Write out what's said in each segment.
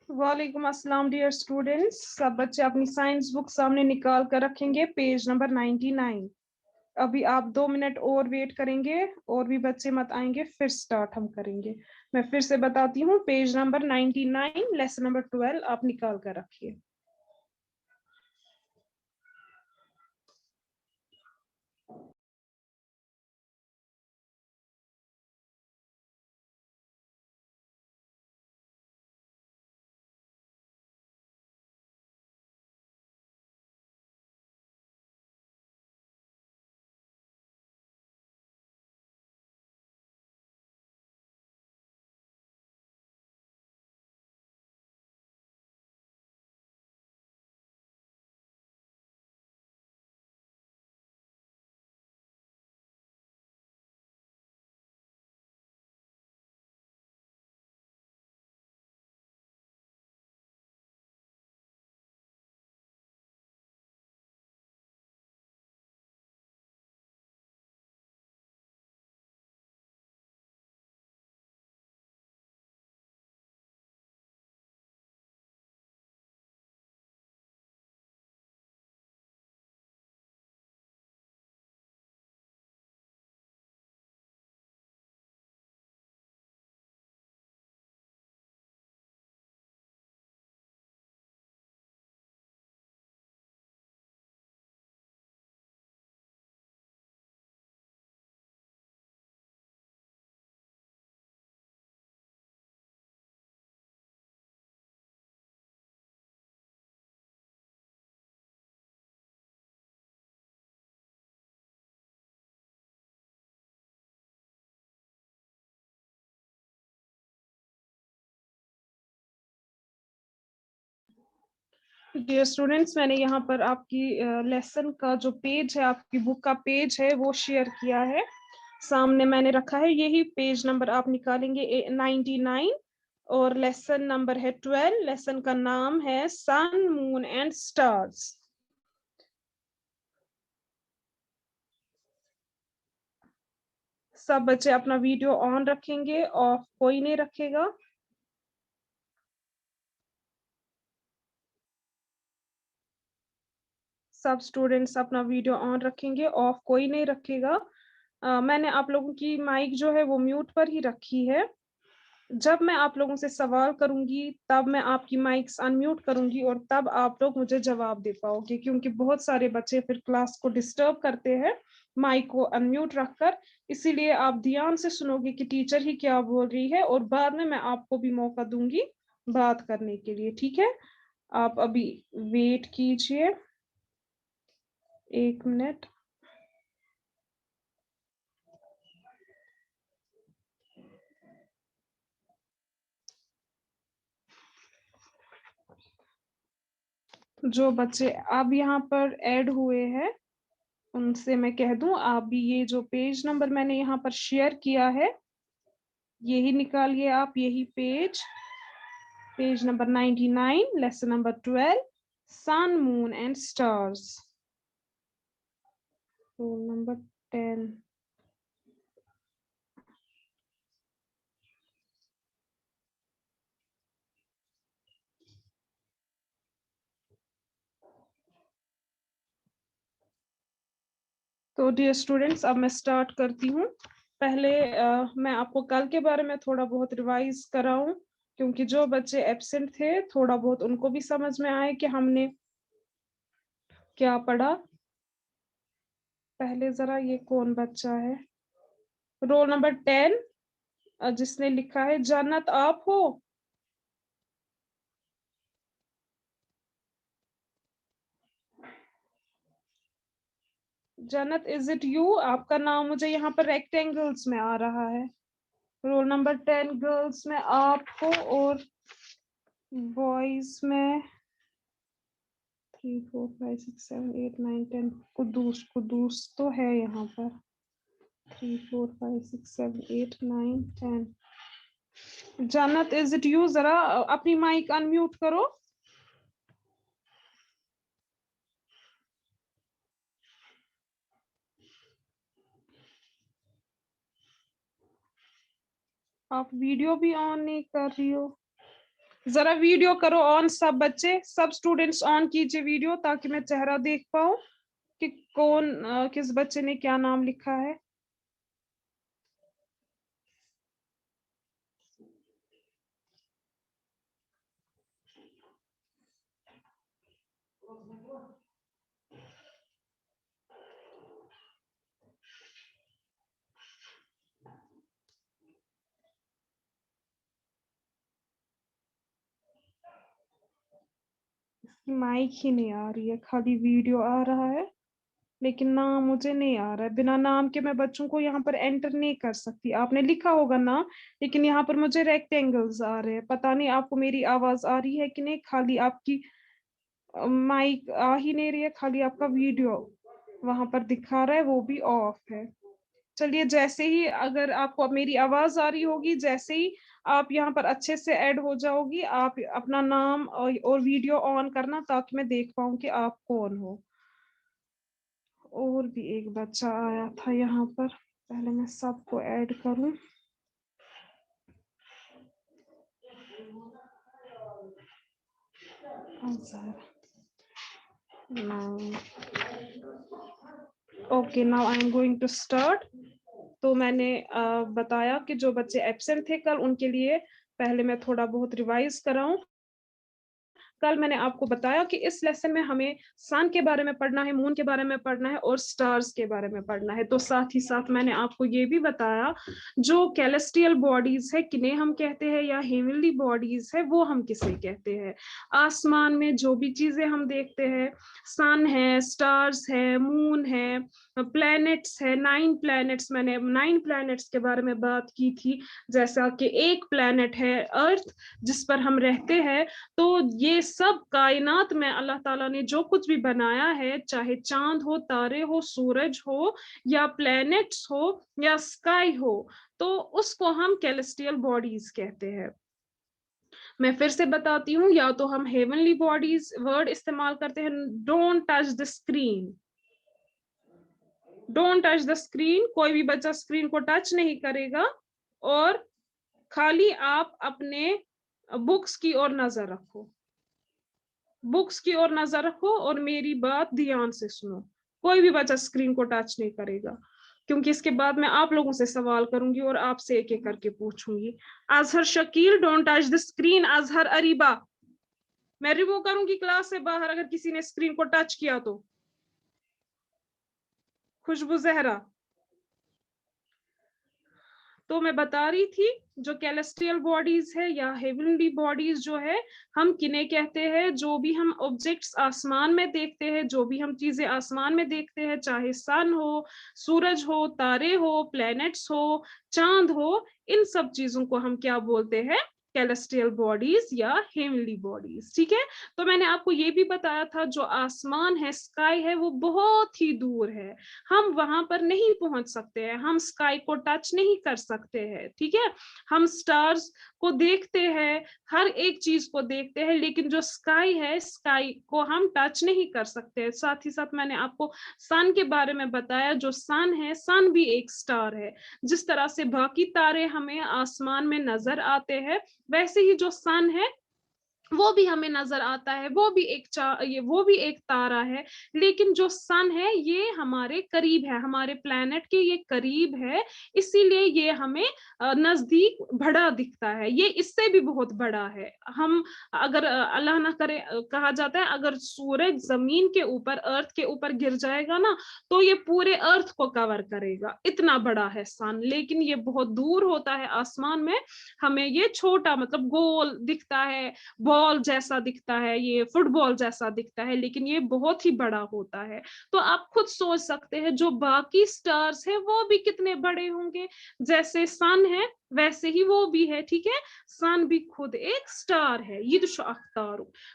वालेकुम अस्सलाम dear students. सब बच्चे अपनी साइंस बुक सामने निकाल कर रखेंगे, पेज नंबर 99। अभी आप 2 मिनट और वेट करेंगे और भी बच्चे मत आएंगे, फिर स्टार्ट हम करेंगे। मैं फिर से बताती हूँ, पेज नंबर 99 लेसन नंबर 12 आप निकाल कर रखिए। डियर स्टूडेंट्स, मैंने यहाँ पर आपकी लेसन का जो पेज है, आपकी बुक का पेज है, वो शेयर किया है। सामने मैंने रखा है, यही पेज नंबर आप निकालेंगे 99 और लेसन नंबर है 12। लेसन का नाम है सन मून एंड स्टार्स। सब बच्चे अपना वीडियो ऑन रखेंगे, ऑफ कोई नहीं रखेगा। सब स्टूडेंट्स अपना वीडियो ऑन रखेंगे, ऑफ कोई नहीं रखेगा। मैंने आप लोगों की माइक जो है वो म्यूट पर ही रखी है। जब मैं आप लोगों से सवाल करूंगी तब मैं आपकी माइक्स अनम्यूट करूंगी और तब आप लोग मुझे जवाब दे पाओगे, क्योंकि बहुत सारे बच्चे फिर क्लास को डिस्टर्ब करते हैं माइक को अनम्यूट रखकर। इसीलिए आप ध्यान से सुनोगे कि टीचर ही क्या बोल रही है और बाद में मैं आपको भी मौका दूंगी बात करने के लिए। ठीक है, आप अभी वेट कीजिए 1 मिनट। जो बच्चे अब यहाँ पर ऐड हुए हैं उनसे मैं कह दूं, आप भी ये जो पेज नंबर मैंने यहाँ पर शेयर किया है यही निकालिए आप, यही page number 99 lesson number 12 sun moon and stars, roll number 10। तो डियर स्टूडेंट्स, अब मैं स्टार्ट करती हूँ। पहले मैं आपको कल के बारे में थोड़ा बहुत रिवाइज कराऊं, क्योंकि जो बच्चे एब्सेंट थे थोड़ा बहुत उनको भी समझ में आए कि हमने क्या पढ़ा। पहले जरा, ये कौन बच्चा है? रोल नंबर 10 जिसने लिखा है जन्नत, आप हो? जन्नत, इज इट यू? आपका नाम मुझे यहाँ पर रेक्टेंगल्स में आ रहा है। रोल नंबर 10 गर्ल्स में आप हो और बॉयज में 3 4 5 6 7 8 9 10। कुदूस, कुदूस तो है यहाँ पर। 3 4 5 6 7 8 9 10। जन्नत, इज इट यू? जरा अपनी माइक अनम्यूट करो। आप वीडियो भी ऑन नहीं कर रही हो। जरा वीडियो करो ऑन, सब बच्चे, सब स्टूडेंट्स ऑन कीजिए वीडियो, ताकि मैं चेहरा देख पाऊं कि कौन किस बच्चे ने क्या नाम लिखा है। माइक ही नहीं आ रही है, खाली वीडियो आ रहा है, लेकिन नाम मुझे नहीं आ रहा है। बिना नाम के मैं बच्चों को यहाँ पर एंटर नहीं कर सकती। आपने लिखा होगा नाम, लेकिन यहाँ पर मुझे रेक्टेंगल्स आ रहे हैं। पता नहीं आपको मेरी आवाज आ रही है कि नहीं, खाली आपकी माइक आ ही नहीं रही है, खाली आपका वीडियो वहां पर दिखा रहा है, वो भी ऑफ है। चलिए, जैसे ही अगर आपको अब मेरी आवाज आ रही होगी, जैसे ही आप यहाँ पर अच्छे से ऐड हो जाओगी, आप अपना नाम और वीडियो ऑन करना, ताकि मैं देख पाऊँ कि आप कौन हो। और भी एक बच्चा आया था यहाँ पर, पहले मैं सबको ऐड करूं। Okay, now I am going to start. तो मैंने बताया कि जो बच्चे एब्सेंट थे कल, उनके लिए पहले मैं थोड़ा बहुत रिवाइज कराऊं। कल मैंने आपको बताया कि इस लेसन में हमें सन के बारे में पढ़ना है, मून के बारे में पढ़ना है और स्टार्स के बारे में पढ़ना है। तो साथ ही साथ मैंने आपको ये भी बताया जो कैलेस्टियल बॉडीज है किन्हें हम कहते हैं, या हेवनली बॉडीज है वो हम किसे कहते हैं। आसमान में जो भी चीजें हम देखते हैं, सन है, स्टार्स है, मून है, प्लैनेट्स है, 9 प्लैनेट्स, मैंने 9 प्लैनेट्स के बारे में बात की थी। जैसा कि एक प्लैनेट है अर्थ, जिस पर हम रहते हैं। तो ये सब कायनात में अल्लाह ताला ने जो कुछ भी बनाया है, चाहे चांद हो, तारे हो, सूरज हो, या प्लैनेट्स हो, या स्काई हो, तो उसको हम कैलेस्टियल बॉडीज कहते हैं। मैं फिर से बताती हूँ, या तो हम हेवनली बॉडीज वर्ड इस्तेमाल करते हैं, don't touch the screen, don't touch the screen, कोई भी बच्चा स्क्रीन को टच नहीं करेगा, और खाली आप अपने बुक्स की ओर नजर रखो, बुक्स की ओर नजर रखो और मेरी बात ध्यान से सुनो। कोई भी बच्चा स्क्रीन को टच नहीं करेगा, क्योंकि इसके बाद मैं आप लोगों से सवाल करूंगी और आपसे एक एक करके पूछूंगी। Azhar Shakeel, don't touch the screen. Azhar Areeba, मैं रिमूव करूंगी क्लास से बाहर अगर किसी ने स्क्रीन को टच किया तो। खुशबू जहरा। तो मैं बता रही थी, जो कैलेस्ट्रियल बॉडीज है या हेवनली बॉडीज जो है, हम किन्हें कहते हैं, जो भी हम ऑब्जेक्ट्स आसमान में देखते हैं, जो भी हम चीजें आसमान में देखते हैं, चाहे सन हो, सूरज हो, तारे हो, प्लैनेट्स हो, चांद हो, इन सब चीजों को हम क्या बोलते हैं, कैलेस्ट्रियल बॉडीज या हेवनली बॉडीज। ठीक है। तो मैंने आपको ये भी बताया था, जो आसमान है, स्काई है, वो बहुत ही दूर है, हम वहां पर नहीं पहुंच सकते हैं, हम स्काई को टच नहीं कर सकते हैं। ठीक है। हम स्टार्स को देखते हैं, हर एक चीज को देखते हैं, लेकिन जो स्काई है, स्काई को हम टच नहीं कर सकते। साथ ही साथ मैंने आपको सन के बारे में बताया, जो सन है, सन भी एक स्टार है। जिस तरह से बाकी तारे हमें आसमान में नजर आते हैं, वैसे ही जो सन है वो भी हमें नजर आता है, वो भी एक तारा है। लेकिन जो सन है ये हमारे करीब है, हमारे प्लेनेट के ये करीब है, इसीलिए ये हमें नजदीक बड़ा दिखता है। ये इससे भी बहुत बड़ा है। हम अगर अल्लाह ना करे, कहा जाता है अगर सूरज जमीन के ऊपर, अर्थ के ऊपर गिर जाएगा ना, तो ये पूरे अर्थ को कवर करेगा, इतना बड़ा है सन। लेकिन ये बहुत दूर होता है आसमान में, हमें ये छोटा मतलब गोल दिखता है, बॉल जैसा दिखता है, ये फुटबॉल जैसा दिखता है, लेकिन ये बहुत ही बड़ा होता है। तो आप खुद सोच सकते हैं, जो बाकी स्टार्स है वो भी कितने बड़े होंगे। जैसे सन है वैसे ही वो भी है। ठीक है। सन भी खुद एक स्टार है। ये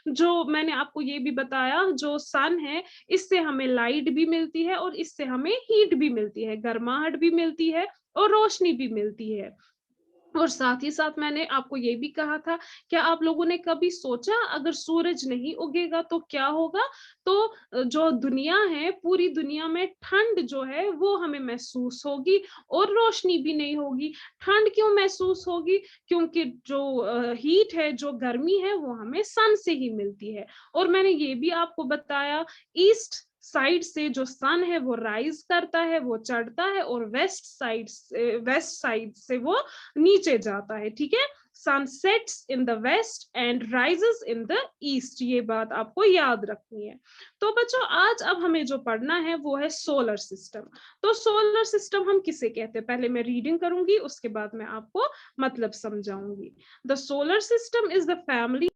जो मैंने आपको ये भी बताया, जो सन है, इससे हमें लाइट भी मिलती है और इससे हमें हीट भी मिलती है, गर्माहट भी मिलती है और रोशनी भी मिलती है। और साथ ही साथ मैंने आपको ये भी कहा था, क्या आप लोगों ने कभी सोचा अगर सूरज नहीं उगेगा तो क्या होगा? तो जो दुनिया है, पूरी दुनिया में ठंड जो है वो हमें महसूस होगी और रोशनी भी नहीं होगी। ठंड क्यों महसूस होगी? क्योंकि जो हीट है, जो गर्मी है वो हमें सन से ही मिलती है। और मैंने ये भी आपको बताया, ईस्ट साइड से जो सन है वो राइज करता है, वो चढ़ता है, और वेस्ट साइड से वो नीचे जाता है, ठीक है। Sun sets in the west and rises in the east, ये बात आपको याद रखनी है। तो बच्चों, आज अब हमें जो पढ़ना है वो है सोलर सिस्टम। तो सोलर सिस्टम हम किसे कहते हैं? पहले मैं रीडिंग करूंगी, उसके बाद मैं आपको मतलब समझाऊंगी। The solar system is the family.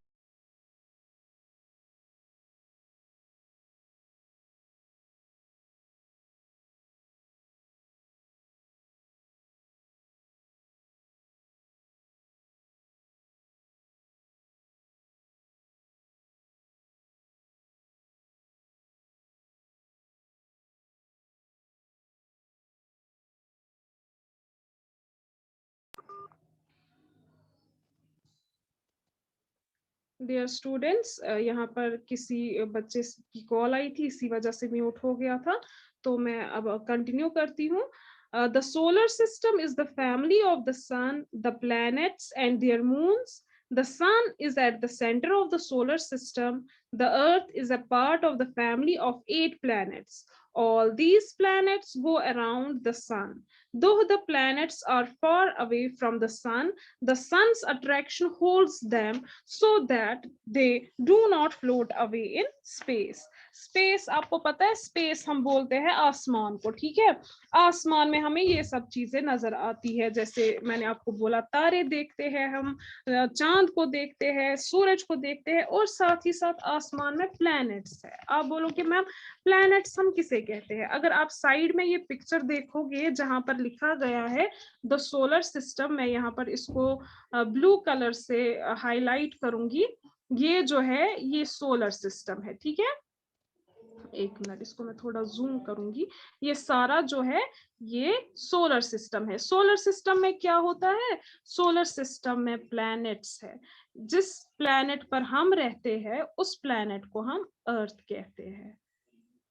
Dear students, यहाँ पर किसी बच्चे की कॉल आई थी, इसी वजह से म्यूट हो गया था। तो मैं अब कंटिन्यू करती हूँ। The solar system is the family of the sun, the planets and their moons. The sun is at the center of the solar system. The earth is a part of the family of 8 planets. All these planets go around the sun. Though the planets are far away from the sun, the sun's attraction holds them so that they do not float away in space. Space, आपको पता है space हम बोलते हैं आसमान को, ठीक है। आसमान में हमें ये सब चीजें नजर आती है, जैसे मैंने आपको बोला, तारे देखते हैं हम, चांद को देखते हैं, सूरज को देखते हैं, और साथ ही साथ आसमान में प्लैनेट्स है। आप बोलोगे मैम प्लैनेट्स हम किसे कहते हैं? अगर आप साइड में ये पिक्चर देखोगे जहां पर लिखा गया है द सोलर सिस्टम, मैं यहाँ पर इसको ब्लू कलर से हाईलाइट करूंगी। ये जो है ये सोलर सिस्टम है, ठीक है। एक मिनट, इसको मैं थोड़ा जूम करूंगी। ये सारा जो है ये सोलर सिस्टम है। सोलर सिस्टम में क्या होता है? सोलर सिस्टम में प्लैनेट्स है। जिस प्लैनेट पर हम रहते हैं उस प्लैनेट को हम अर्थ कहते हैं।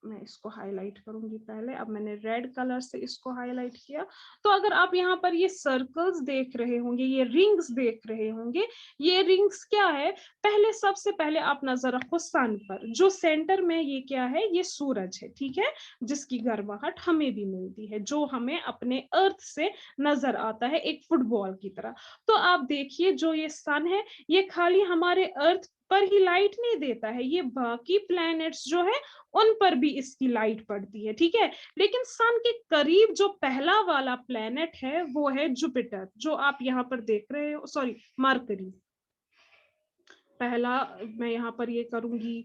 मैं इसको हाईलाइट करूंगी पहले, अब मैंने रेड कलर से इसको हाईलाइट किया। तो अगर आप यहाँ पर ये सर्कल्स देख रहे होंगे, ये रिंग्स देख रहे होंगे, ये रिंग्स क्या है? पहले सबसे पहले आप नजर रखो सन पर, जो सेंटर में ये क्या है? ये सूरज है, ठीक है, जिसकी गर्माहट हमें भी मिलती है, जो हमें अपने अर्थ से नजर आता है एक फुटबॉल की तरह। तो आप देखिए जो ये सन है, ये खाली हमारे अर्थ पर ही लाइट नहीं देता है, ये बाकी प्लैनेट्स जो है उन पर भी इसकी लाइट पड़ती है, ठीक है। लेकिन सन के करीब जो पहला वाला प्लेनेट है वो है जुपिटर, जो आप यहाँ पर देख रहे हो, सॉरी मरकरी। पहला मैं यहाँ पर ये करूंगी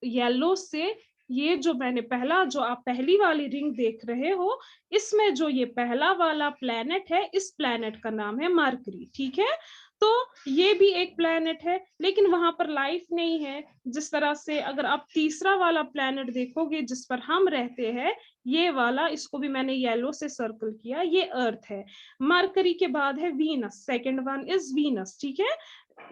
येलो से। ये जो मैंने पहला, जो आप पहली वाली रिंग देख रहे हो, इसमें जो ये पहला वाला प्लेनेट है, इस प्लेनेट का नाम है मरकरी, ठीक है। तो ये भी एक प्लेनेट है, लेकिन वहां पर लाइफ नहीं है। जिस तरह से अगर आप तीसरा वाला प्लेनेट देखोगे जिस पर हम रहते हैं, ये वाला, इसको भी मैंने येलो से सर्कल किया, ये अर्थ है। मरकरी के बाद है Venus, second one is Venus, ठीक है।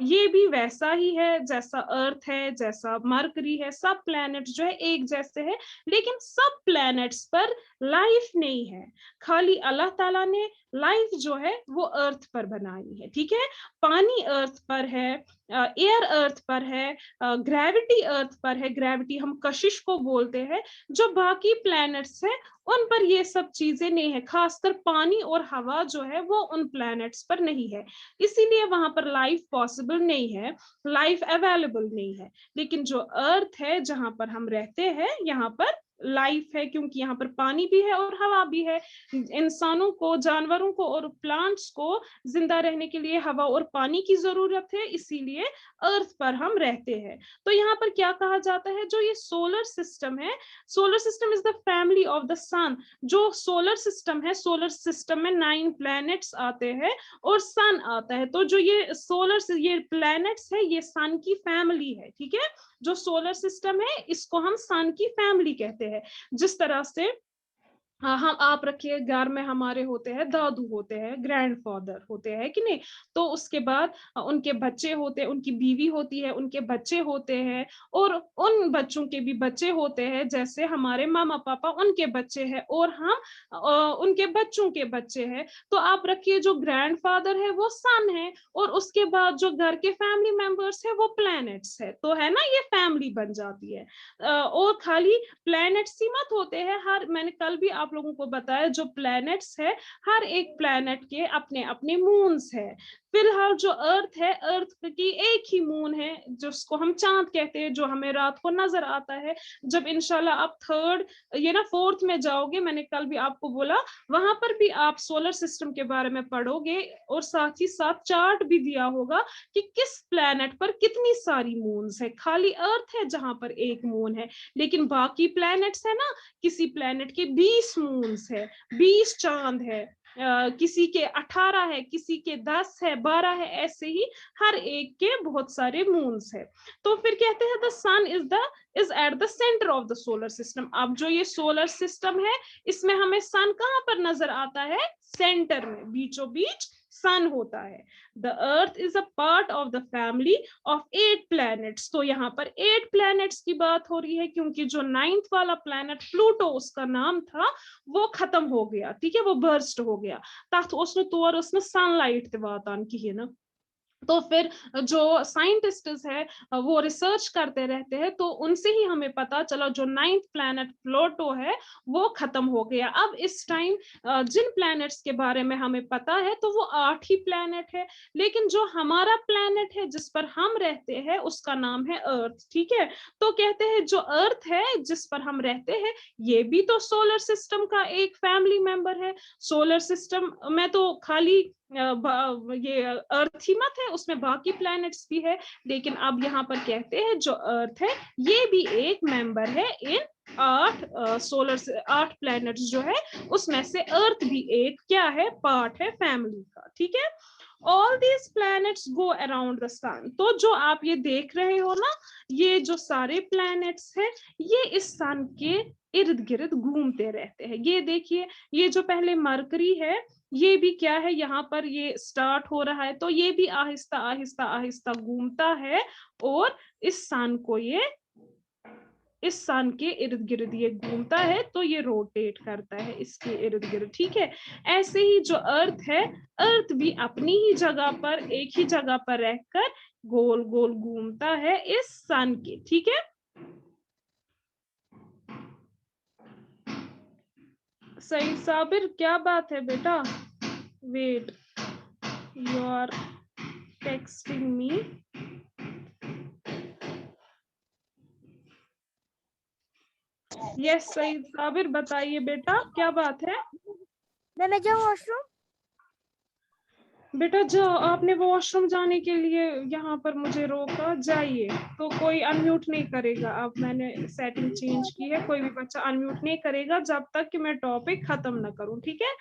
ये भी वैसा ही है जैसा अर्थ है, जैसा मरकरी है, सब प्लैनेट्स जो है एक जैसे है, लेकिन सब प्लैनेट्स पर लाइफ नहीं है। खाली अल्लाह ताला ने लाइफ जो है वो अर्थ पर बनाई है, ठीक है। पानी अर्थ पर है, एयर अर्थ पर है, ग्रेविटी अर्थ पर है, ग्रेविटी हम कशिश को बोलते हैं। जो बाकी प्लैनेट्स है उन पर ये सब चीजें नहीं है, खासकर पानी और हवा जो है वो उन प्लैनेट्स पर नहीं है, इसीलिए वहां पर लाइफ पॉसिबल नहीं है, लाइफ अवेलेबल नहीं है। लेकिन जो अर्थ है जहां पर हम रहते हैं, यहाँ पर लाइफ है, क्योंकि यहाँ पर पानी भी है और हवा भी है। इंसानों को, जानवरों को और प्लांट्स को जिंदा रहने के लिए हवा और पानी की जरूरत है, इसीलिए अर्थ पर हम रहते हैं। तो यहाँ पर क्या कहा जाता है, जो ये सोलर सिस्टम है, solar system is the family of the sun. जो सोलर सिस्टम है, सोलर सिस्टम में 9 प्लैनेट्स आते हैं और सन आता है। तो जो ये सोलर से ये प्लैनेट्स है, ये सन की फैमिली है, ठीक है। जो सोलर सिस्टम है इसको हम सन की फैमिली कहते हैं। जिस तरह से हाँ, हम आप रखिए घर में हमारे होते हैं, दादू होते हैं, ग्रैंडफ़ादर होते हैं कि नहीं? तो उसके बाद उनके बच्चे होते हैं, उनकी बीवी होती है, उनके बच्चे होते हैं और उन बच्चों के भी बच्चे होते हैं, जैसे हमारे मामा-पापा उनके बच्चे हैं और हम उनके बच्चों के बच्चे हैं। तो आप रखिए जो ग्रैंडफ़ादर है वो सन है और उसके बाद जो घर के फैमिली मेंबर्स हैं वो प्लैनेट्स है। तो है ना ये फैमिली बन जाती है। और खाली प्लैनेट्स ही मत होते हैं, हर मैंने कल भी आप लोगों को बताया जो प्लैनेट्स है, हर एक प्लैनेट के अपने-अपने मून्स है। फिलहाल जो अर्थ है, अर्थ की एक ही मून है, जिसको हम चाँद कहते हैं, जो हमें रात को नज़र आता है। जब इंशाल्लाह आप 3rd ये ना 4th में जाओगे, मैंने कल भी आपको बोला, वहाँ पर भी आप सोलर सिस्टम के बारे में पढ़ोगे और साथ ही साथ चार्ट भी दिया होगा कि किस प्लैनेट पर कितनी सारी मून्स है। खाली अर्थ है जहाँ पर 1 मून है। लेकिन बाकी प्लैनेट्स है ना, किसी प्लैनेट के 20 मून्स है, 20 चांद है, किसी के 18 है, किसी के 10 है, 12 है, ऐसे ही हर एक के बहुत सारे मून्स है। तो फिर कहते हैं the sun is at the centre of the solar system. अब जो ये सोलर सिस्टम है, इसमें हमें सन कहाँ पर नजर आता है? सेंटर में, बीचों बीच सन होता है। The earth is a part of the family of 8 planets. तो यहाँ पर 8 प्लैनेट्स की बात हो रही है, क्योंकि जो 9th वाला प्लैनेट प्लूटो उसका नाम था, वो खत्म हो गया, ठीक है, वो बर्स्ट हो गया। तथ उसने तौर उसने सनलाइट ते वातान कहें। तो फिर जो साइंटिस्ट्स है वो रिसर्च करते रहते हैं, तो उनसे ही हमें पता चला जो 9th प्लैनेट प्लूटो है वो खत्म हो गया। अब इस टाइम जिन प्लैनेट्स के बारे में हमें पता है तो वो 8 ही प्लैनेट है, लेकिन जो हमारा प्लैनेट है जिस पर हम रहते हैं उसका नाम है अर्थ, ठीक है। तो कहते हैं जो अर्थ है जिस पर हम रहते हैं, ये भी तो सोलर सिस्टम का एक फैमिली मेंबर है। सोलर सिस्टम में तो खाली ये अर्थ ही मत है, उसमें बाकी प्लैनेट्स भी है, लेकिन अब यहाँ पर कहते हैं जो अर्थ है ये भी एक मेंबर है इन 8 सोलर से 8 प्लैनेट्स जो है उसमें से अर्थ भी एक क्या है, पार्ट है फैमिली का, ठीक है। All these planets go around the sun. तो जो आप ये देख रहे हो ना, ये जो सारे प्लैनेट्स है ये इस सन के इर्द गिर्द घूमते रहते हैं। ये देखिए, ये जो पहले मरकरी है ये भी क्या है, यहाँ पर ये स्टार्ट हो रहा है, तो ये भी आहिस्ता आहिस्ता आहिस्ता घूमता है और इस सन को ये इस सन के इर्द गिर्द ये घूमता है, तो ये रोटेट करता है इसके इर्द गिर्द, ठीक है। ऐसे ही जो अर्थ है, अर्थ भी अपनी ही जगह पर एक ही जगह पर रहकर गोल गोल घूमता है इस सन के, ठीक है। सही साबिर, क्या बात है बेटा? Wait, you are texting me. Yes सही साबिर, बताइए बेटा क्या बात है? मैं जाऊँ वॉशरूम? बेटा जाओ, आपने वॉशरूम जाने के लिए यहाँ पर मुझे रोका, जाइए। तो कोई अनम्यूट नहीं करेगा, अब मैंने सेटिंग चेंज की है, कोई भी बच्चा अनम्यूट नहीं करेगा जब तक कि मैं टॉपिक खत्म ना करूं, ठीक है।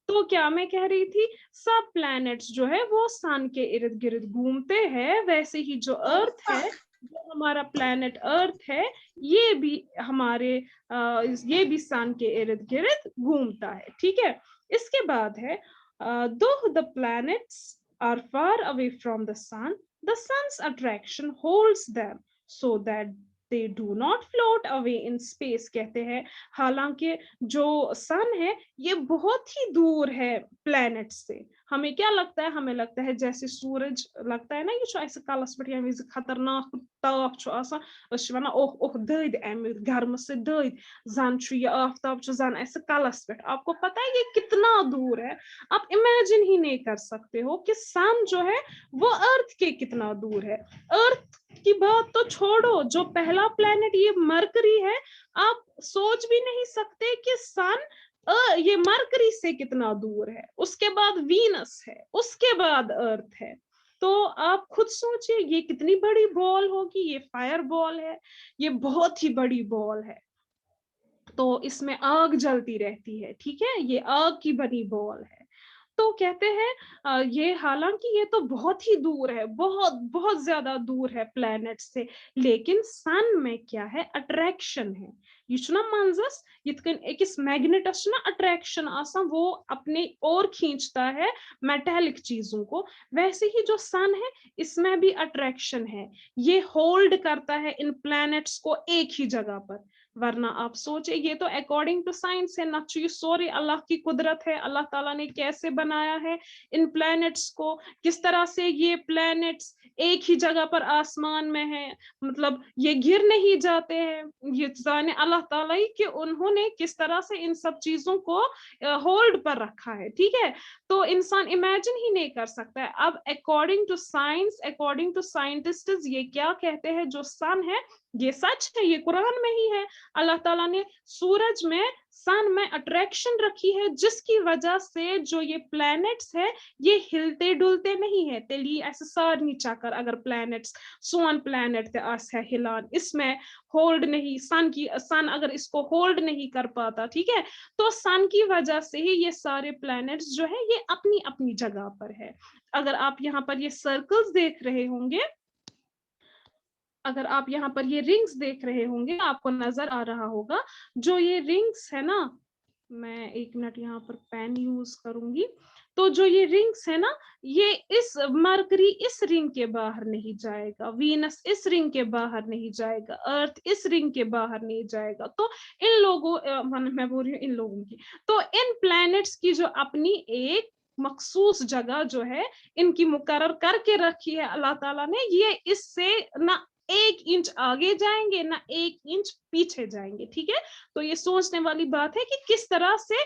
तो क्या मैं कह रही थी, सब प्लैनेट्स जो है वो सन के इर्द गिर्द घूमते हैं, वैसे ही जो अर्थ है, जो हमारा प्लैनेट अर्थ है, ये भी हमारे ये भी सन के इर्द गिर्द घूमता है, ठीक है। इसके बाद है though the planets are far away from the sun, the sun's attraction holds them so that they do not float away in space। कहते हैं हालांकि जो सन है ये बहुत ही दूर है प्लैनेट से। हमें क्या लगता है, हमें लगता है जैसे सूरज लगता है ना, ये जो ऐसे कलस पे ये खतरनाक ताप छु आसान, अस छु वनान ओह ओह दद अमि गर्म से दद, जन छु ये आफ्ताब छु जन ऐसे कलस पे। आपको पता है ये कितना दूर है? आप इमेजिन ही नहीं कर सकते हो कि सन जो है वो अर्थ के कितना दूर है। अर्थ की बात तो छोड़ो, जो पहला प्लेनेट ये मरकरी है, आप सोच भी नहीं सकते कि सन ये मरकरी से कितना दूर है। उसके बाद वीनस है, उसके बाद अर्थ है। तो आप खुद सोचिए ये कितनी बड़ी बॉल होगी, ये फायर बॉल है, ये बहुत ही बड़ी बॉल है। तो इसमें आग जलती रहती है, ठीक है, ये आग की बनी बॉल है। तो कहते हैं ये हालांकि ये तो बहुत ही दूर है, बहुत बहुत ज्यादा दूर है प्लैनेट से, लेकिन सन में क्या है, अट्रैक्शन है। ये छुना मंजस यिथकन एकस मैग्नेटस ना अट्रैक्शन आसा, वो अपने और खींचता है मेटालिक चीजों को, वैसे ही जो सन है इसमें भी अट्रैक्शन है। ये होल्ड करता है इन प्लैनेट्स को एक ही जगह पर। वरना आप सोचे, ये तो अकॉर्डिंग टू साइंस है ना, ये सॉरी अल्लाह की कुदरत है, अल्लाह ताला ने कैसे बनाया है इन प्लैनेट्स को, किस तरह से ये प्लैनेट्स एक ही जगह पर आसमान में है, मतलब ये गिर नहीं जाते हैं। ये जाने अल्लाह ताला ही कि उन्होंने किस तरह से इन सब चीजों को होल्ड पर रखा है, ठीक है। तो इंसान इमेजिन ही नहीं कर सकता है। अब according to science, according to scientist, ये क्या कहते हैं, जो सन है ये सच है, ये कुरान में ही है। अल्लाह ताला ने सूरज में, सन में अट्रैक्शन रखी है, जिसकी वजह से जो ये प्लैनेट्स है ये हिलते डुलते नहीं है। तेली ऐसे सारनी चाकर अगर प्लैनेट्स, सोन प्लैनेट ते आस है हिलान, इसमें होल्ड नहीं, सन अगर इसको होल्ड नहीं कर पाता, ठीक है, तो सन की वजह से ही ये सारे प्लैनेट्स जो है ये अपनी अपनी जगह पर है। अगर आप यहाँ पर ये सर्कल्स देख रहे होंगे, अगर आप यहाँ पर ये रिंग्स देख रहे होंगे, आपको नजर आ रहा होगा, जो ये रिंग्स है ना, मैं एक मिनट यहाँ पर पेन यूज करूंगी, तो जो ये रिंग्स है ना, ये इस मरकरी इस रिंग के बाहर नहीं जाएगा, वीनस इस रिंग के बाहर नहीं जाएगा, अर्थ इस रिंग के बाहर नहीं जाएगा। तो इन लोगों मैं बोल रही हूँ इन लोगों की, तो इन प्लैनेट्स की जो अपनी एक मखसूस जगह जो है इनकी मुकर्रर करके रखी है अल्लाह ताला ने, ये इससे ना 1 इंच आगे जाएंगे ना 1 इंच पीछे जाएंगे, ठीक है। तो ये सोचने वाली बात है कि किस तरह से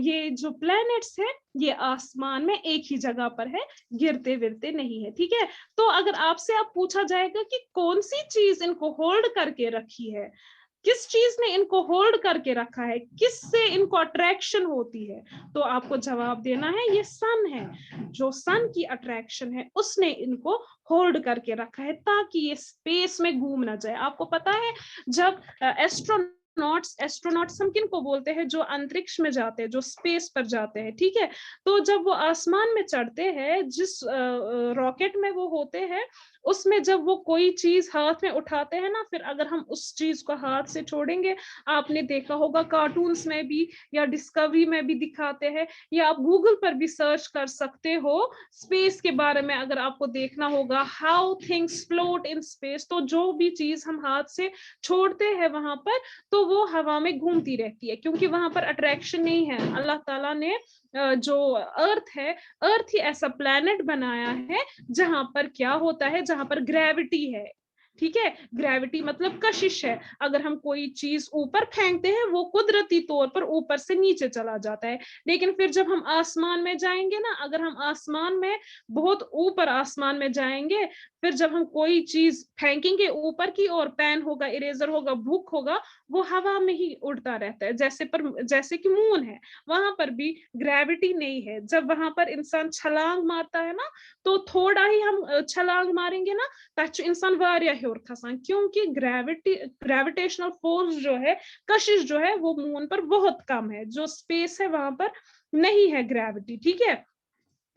ये जो प्लैनेट्स है ये आसमान में एक ही जगह पर है, गिरते विरते नहीं है, ठीक है। तो अगर आपसे आप पूछा जाएगा कि कौन सी चीज इनको होल्ड करके रखी है, किस चीज ने इनको होल्ड करके रखा है, किससे इनको अट्रैक्शन होती है, तो आपको जवाब देना है ये सन है। जो सन की अट्रैक्शन है उसने इनको होल्ड करके रखा है ताकि ये स्पेस में घूम ना जाए। आपको पता है जब एस्ट्रोनॉट्स हम किन को बोलते हैं, जो अंतरिक्ष में जाते हैं, जो स्पेस पर जाते हैं, ठीक है, तो जब वो आसमान में चढ़ते हैं, जिस रॉकेट में वो होते हैं, उसमें जब वो कोई चीज हाथ में उठाते हैं ना, फिर अगर हम उस चीज को हाथ से छोड़ेंगे, आपने देखा होगा कार्टून्स में भी या डिस्कवरी में भी दिखाते हैं, या आप गूगल पर भी सर्च कर सकते हो स्पेस के बारे में, अगर आपको देखना होगा how things float in space, तो जो भी चीज हम हाथ से छोड़ते हैं वहां पर, तो वो हवा में घूमती रहती है, क्योंकि वहां पर अट्रैक्शन नहीं है। अल्लाह ताला ने जो अर्थ है, अर्थ ही ऐसा प्लैनेट बनाया है जहां पर क्या होता है, जहां पर ग्रेविटी है, ठीक है। ग्रेविटी मतलब कशिश है, अगर हम कोई चीज ऊपर फेंकते हैं वो कुदरती तौर पर ऊपर से नीचे चला जाता है, लेकिन फिर जब हम आसमान में जाएंगे ना, अगर हम आसमान में बहुत ऊपर आसमान में जाएंगे, फिर जब हम कोई चीज फेंकेंगे ऊपर की और पेन होगा, इरेजर होगा, बुक होगा, वो हवा में ही उड़ता रहता है, जैसे कि मून है, वहां पर भी ग्रेविटी नहीं है। जब वहां पर इंसान छलांग मारता है ना, तो थोड़ा ही हम छलांग मारेंगे ना, तच इंसान वारिया हेर खसान, क्योंकि ग्रेविटेशनल फोर्स जो है, कशिश जो है, वो मून पर बहुत कम है, जो स्पेस है वहां पर नहीं है ग्रेविटी, ठीक है।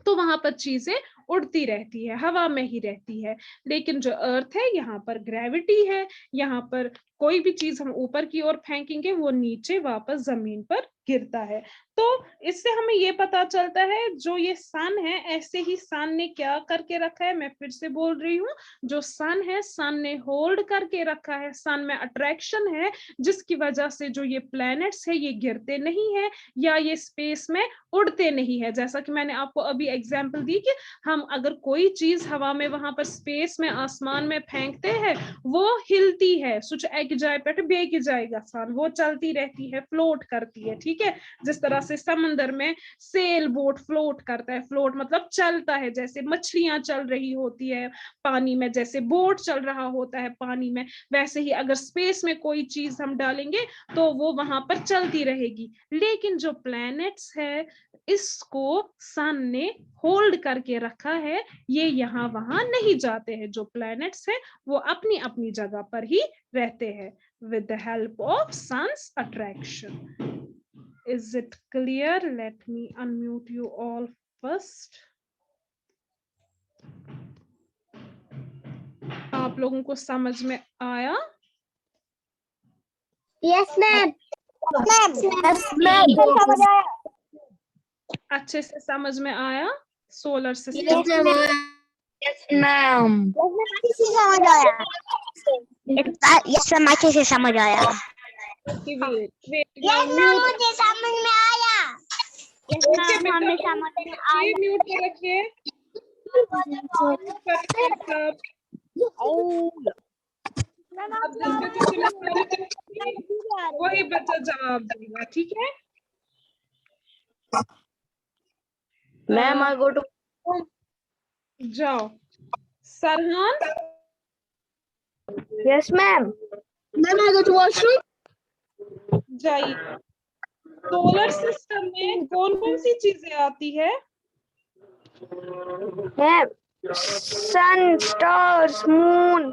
तो वहां पर चीजें उड़ती रहती है, हवा में ही रहती है। लेकिन जो अर्थ है यहाँ पर ग्रेविटी है, यहाँ पर कोई भी चीज हम ऊपर की ओर फेंकेंगे वो नीचे वापस जमीन पर गिरता है। तो इससे हमें ये पता चलता है जो ये सन है, ऐसे ही सन ने क्या करके रखा है, मैं फिर से बोल रही हूँ, जो सन है सन ने होल्ड करके रखा है, सन में अट्रैक्शन है, जिसकी वजह से जो ये प्लैनेट्स है ये गिरते नहीं है या ये स्पेस में उड़ते नहीं है। जैसा कि मैंने आपको अभी एग्जांपल दी कि हम अगर कोई चीज हवा में वहां पर स्पेस में आसमान में फेंकते हैं, वो हिलती है, सुच एक जाए पे बेकी जाएगा सान, वो चलती रहती है, फ्लोट करती है, ठीक है। जिस तरह से समंदर में सेल बोट फ्लोट करता है, फ्लोट मतलब चलता है, जैसे मछलियां चल रही होती है पानी में, जैसे बोट चल रहा होता है पानी में, वैसे ही अगर स्पेस में कोई चीज हम डालेंगे तो वो वहां पर चलती रहेगी। लेकिन जो प्लैनेट्स है इसको सन ने होल्ड करके रखा है, ये यहाँ वहां नहीं जाते हैं। जो प्लैनेट्स है वो अपनी अपनी जगह पर ही रहते हैं with the help of sun's attraction. Is it clear? Let me unmute you all first. आप लोगों को समझ में आया? Yes ma'am. Yes ma'am. अच्छे से समझ में आया solar system? Yes ma'am. Yes ma'am, अच्छे से समझ आया। मुझे समझ में आया। यस मैम, हमें समझ में आया। म्यूट पे रखिए। वही बच्चा जवाब देगा, ठीक है? मैम आई गो टू जाओ। Sarhan, yes ma'am. Ma'am I go to washroom. जाइए। सोलर सिस्टम में कौन कौन सी चीजें आती है? Ma'am, sun, stars, moon.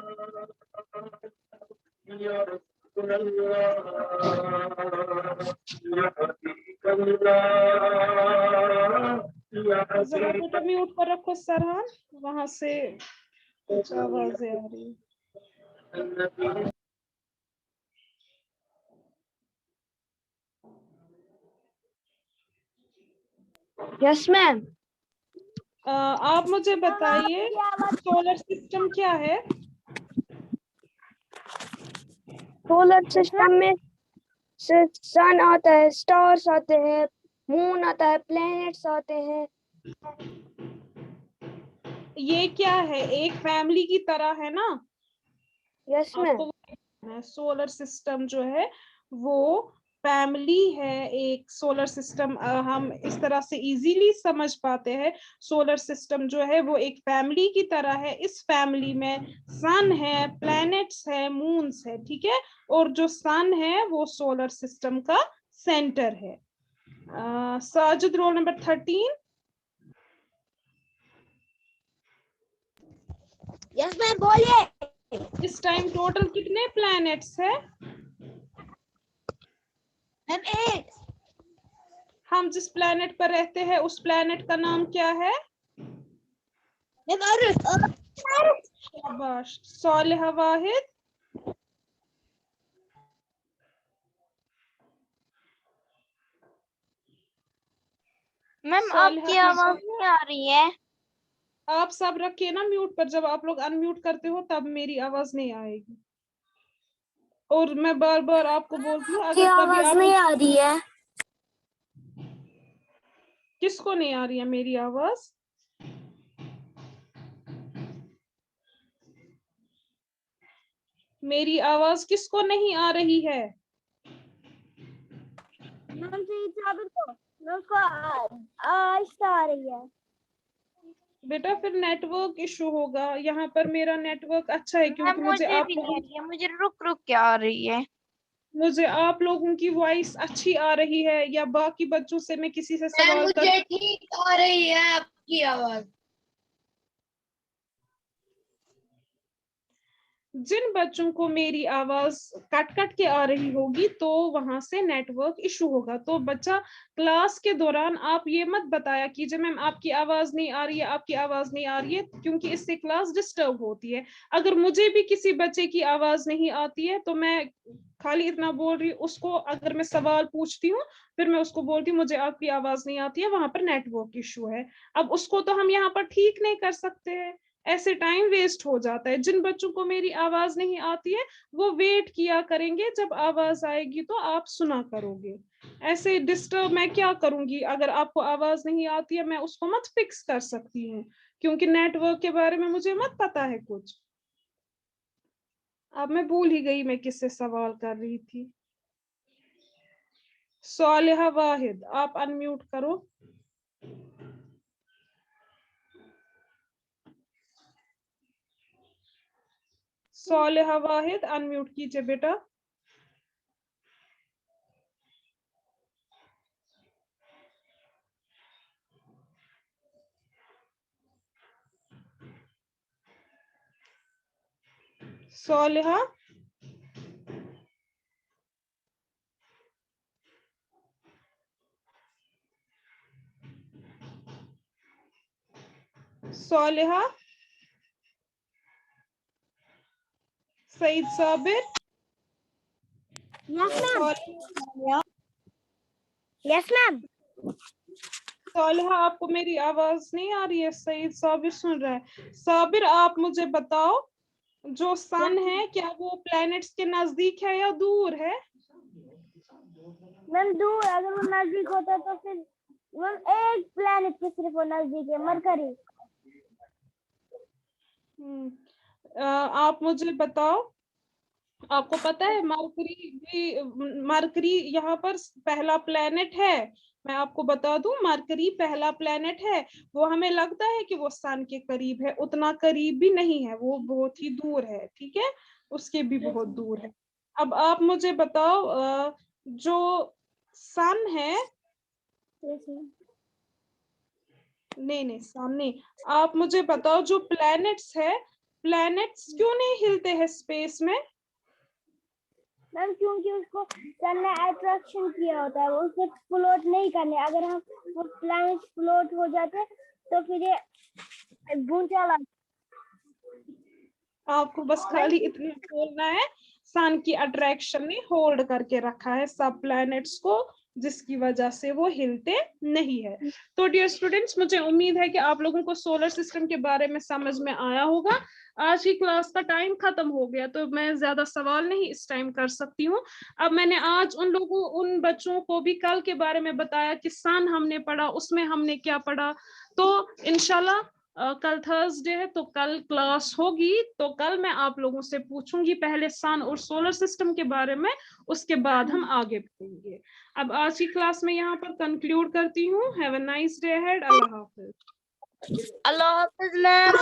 जरा बेटा म्यूट पर रखो सरहान, वहां से कुछ आवाजें आ रही है। Yes ma'am. आप मुझे बताइए सोलर सिस्टम क्या है? सोलर सिस्टम में सन आता है, स्टार्स आते हैं, मून आता है, प्लैनेट्स आते हैं। ये क्या है? एक फैमिली की तरह है ना? Yes ma'am. आपको सोलर सिस्टम जो है वो फैमिली है। एक सोलर सिस्टम हम इस तरह से इजीली समझ पाते हैं। सोलर सिस्टम जो है वो एक फैमिली की तरह है। इस फैमिली में सन है, प्लैनेट्स है, मून्स है, ठीक है? और जो सन है वो सोलर सिस्टम का सेंटर है। Sajid, roll number 13। Yes ma'am, बोलिए। इस टाइम टोटल कितने प्लैनेट्स है? मैम 8। हम जिस प्लैनेट पर रहते हैं उस प्लैनेट का नाम क्या है? मैम अर्थ। शाबाश। सालिहा वाहिद। मैम सालिहा आपकी आवाज नहीं आ रही है। आप सब रखिए ना म्यूट पर। जब आप लोग अनम्यूट करते हो तब मेरी आवाज नहीं आएगी। और मैं बार बार आपको बोलती हूँ, आपकी अगर कभी आवाज आप नहीं आ रही है। किसको नहीं आ रही है मेरी आवाज? मेरी आवाज किसको नहीं आ रही है? मैम उसको आहिस्ता आ रही है। बेटा फिर नेटवर्क इशू होगा। यहाँ पर मेरा नेटवर्क अच्छा है क्योंकि मुझे मुझे आप भी नहीं लोगों आ रही है, मुझे रुक रुक के आ रही है। मुझे आप लोगों की वॉइस अच्छी आ रही है या बाकी बच्चों से मैं किसी से सवाल मुझे ठीक आ रही है आपकी आवाज। जिन बच्चों को मेरी आवाज कट कट के आ रही होगी तो वहां से नेटवर्क इशू होगा। तो बच्चा क्लास के दौरान आप ये मत बताया कीजिए मैम आपकी आवाज नहीं आ रही है, आपकी आवाज नहीं आ रही है, क्योंकि इससे क्लास डिस्टर्ब होती है। अगर मुझे भी किसी बच्चे की आवाज नहीं आती है तो मैं खाली इतना बोल रही उसको, अगर मैं सवाल पूछती हूँ फिर मैं उसको बोलती हूँ मुझे आपकी आवाज नहीं आती है, वहां पर नेटवर्क इशू है। अब उसको तो हम यहाँ पर ठीक नहीं कर सकते हैं, ऐसे टाइम वेस्ट हो जाता है। जिन बच्चों को मेरी आवाज नहीं आती है वो वेट किया करेंगे, जब आवाज आएगी तो आप सुना करोगे। ऐसे डिस्टर्ब मैं क्या करूंगी? अगर आपको आवाज नहीं आती है मैं उसको मत फिक्स कर सकती हूँ, क्योंकि नेटवर्क के बारे में मुझे मत पता है कुछ। अब मैं भूल ही गई मैं किससे सवाल कर रही थी। सालिहा वाहिद, आप अनम्यूट करो। सालिहा वाहिद अनम्यूट कीजिए बेटा। सालिहा, सालिहा, सईद साबिर, यस मैम। सालिहा आपको मेरी आवाज नहीं आ रही है? सईद साबिर सुन रहा है। साबिर आप मुझे बताओ, जो सन है क्या वो प्लैनेट्स के नजदीक है या दूर है? मैम दूर, अगर वो नजदीक होता तो फिर मैम एक प्लेनेट पे सिर्फ वो नजदीक है, मरकरी। आप मुझे बताओ, आपको पता है मरकरी भी, मरकरी यहाँ पर पहला प्लेनेट है। मैं आपको बता दूं, मरकरी पहला प्लेनेट है। वो हमें लगता है कि वो सन के करीब है, उतना करीब भी नहीं है, वो बहुत ही दूर है, ठीक है, उसके भी बहुत दूर है। अब आप मुझे बताओ, जो सन है, नहीं नहीं सन नहीं, आप मुझे बताओ जो प्लैनेट्स है, प्लैनेट्स क्यों नहीं हिलते हैं स्पेस में? मैम क्योंकि उसको सन ने अट्रैक्शन किया होता है, वो उसे फ्लोट नहीं करने। अगर हम वो प्लैनेट फ्लोट हो जाते तो फिर ये भूचाल। आपको बस खाली इतना बोलना है, सन की अट्रैक्शन ने होल्ड करके रखा है सब प्लैनेट्स को, जिसकी वजह से वो हिलते नहीं है। तो डियर स्टूडेंट्स, मुझे उम्मीद है कि आप लोगों को सोलर सिस्टम के बारे में समझ में आया होगा। आज की क्लास का टाइम खत्म हो गया, तो मैं ज्यादा सवाल नहीं इस टाइम कर सकती हूँ। अब मैंने आज उन बच्चों को भी कल के बारे में बताया कि सन हमने पढ़ा, उसमें हमने क्या पढ़ा। तो इंशाल्लाह कल थर्सडे है, तो कल क्लास होगी, तो कल मैं आप लोगों से पूछूंगी पहले सन और सोलर सिस्टम के बारे में, उसके बाद हम आगे बढ़ेंगे। अब आज की क्लास में यहाँ पर कंक्लूड करती हूँ। Have a nice day ahead. Allah Hafiz. Allah Hafiz ma'am.